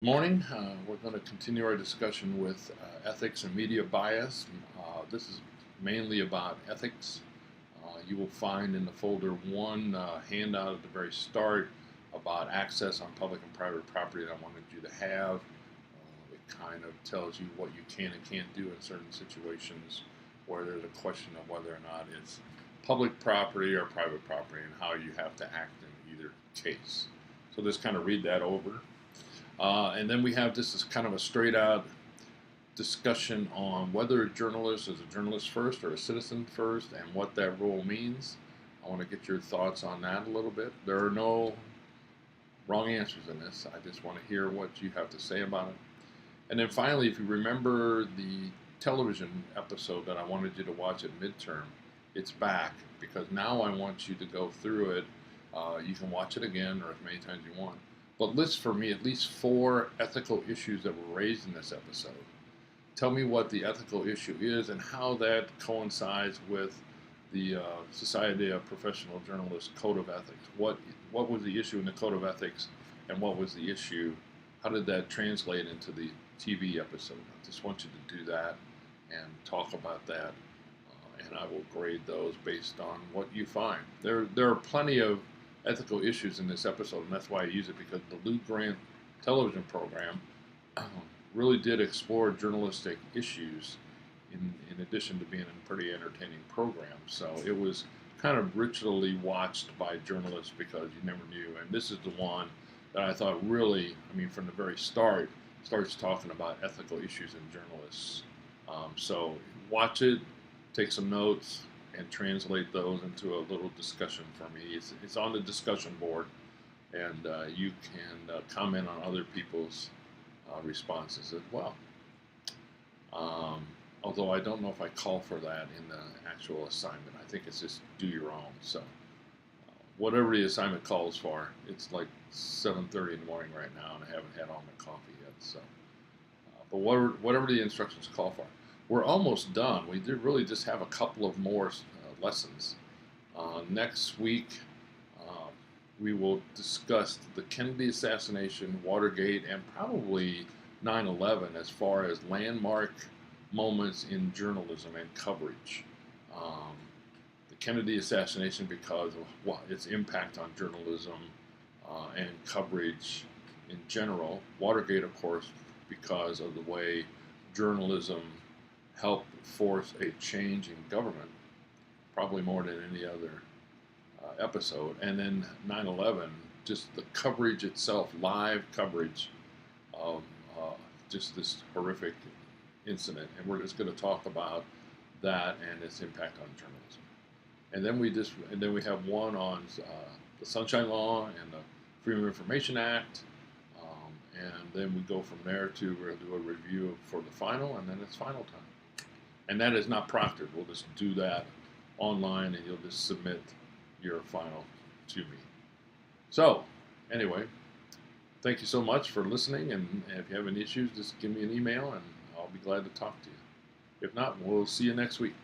Morning. We're going to continue our discussion with ethics and media bias. This is mainly about ethics. You will find in the folder one handout at the very start about access on public and private property that I wanted you to have. It kind of tells you what you can and can't do in certain situations where there's a question of whether or not it's public property or private property and how you have to act in either case. So just kind of read that over. And then we have this as kind of a straight out discussion on whether a journalist is a journalist first or a citizen first and what that role means. I want to get your thoughts on that a little bit. There are no wrong answers in this. I just want to hear what you have to say about it. And then finally, if you remember the television episode that I wanted you to watch at midterm, it's back because now I want you to go through it. You can watch it again or as many times you want. But list for me at least 4 ethical issues that were raised in this episode. Tell me what the ethical issue is and how that coincides with the Society of Professional Journalists Code of Ethics. What was the issue in the Code of Ethics, and what was the issue? How did that translate into the TV episode? I just want you to do that and talk about that, and I will grade those based on what you find. There are plenty of ethical issues in this episode, and that's why I use it, because the Lou Grant television program really did explore journalistic issues in addition to being a pretty entertaining program. So it was kind of ritually watched by journalists because you never knew. And this is the one that I thought really, from the very start, starts talking about ethical issues in journalists. So watch it, take some notes, and translate those into a little discussion for me. It's on the discussion board, and you can comment on other people's responses as well. Although I don't know if I call for that in the actual assignment. I think it's just do your own. So whatever the assignment calls for, it's like 7:30 in the morning right now, and I haven't had all my coffee yet. So, but whatever the instructions call for. We're almost done. We did really just have a couple of more lessons. Next week, we will discuss the Kennedy assassination, Watergate, and probably 9/11 as far as landmark moments in journalism and coverage. The Kennedy assassination because of its impact on journalism and coverage in general. Watergate, of course, because of the way journalism help force a change in government, probably more than any other episode. And then 9/11, just the coverage itself, live coverage of just this horrific incident. And we're just going to talk about that and its impact on journalism. And then we have one on the Sunshine Law and the Freedom of Information Act. And then we go from there to we'll do a review for the final, and then it's final time. And that is not proctored. We'll just do that online, and you'll just submit your final to me. So, anyway, thank you so much for listening. And if you have any issues, just give me an email, and I'll be glad to talk to you. If not, we'll see you next week.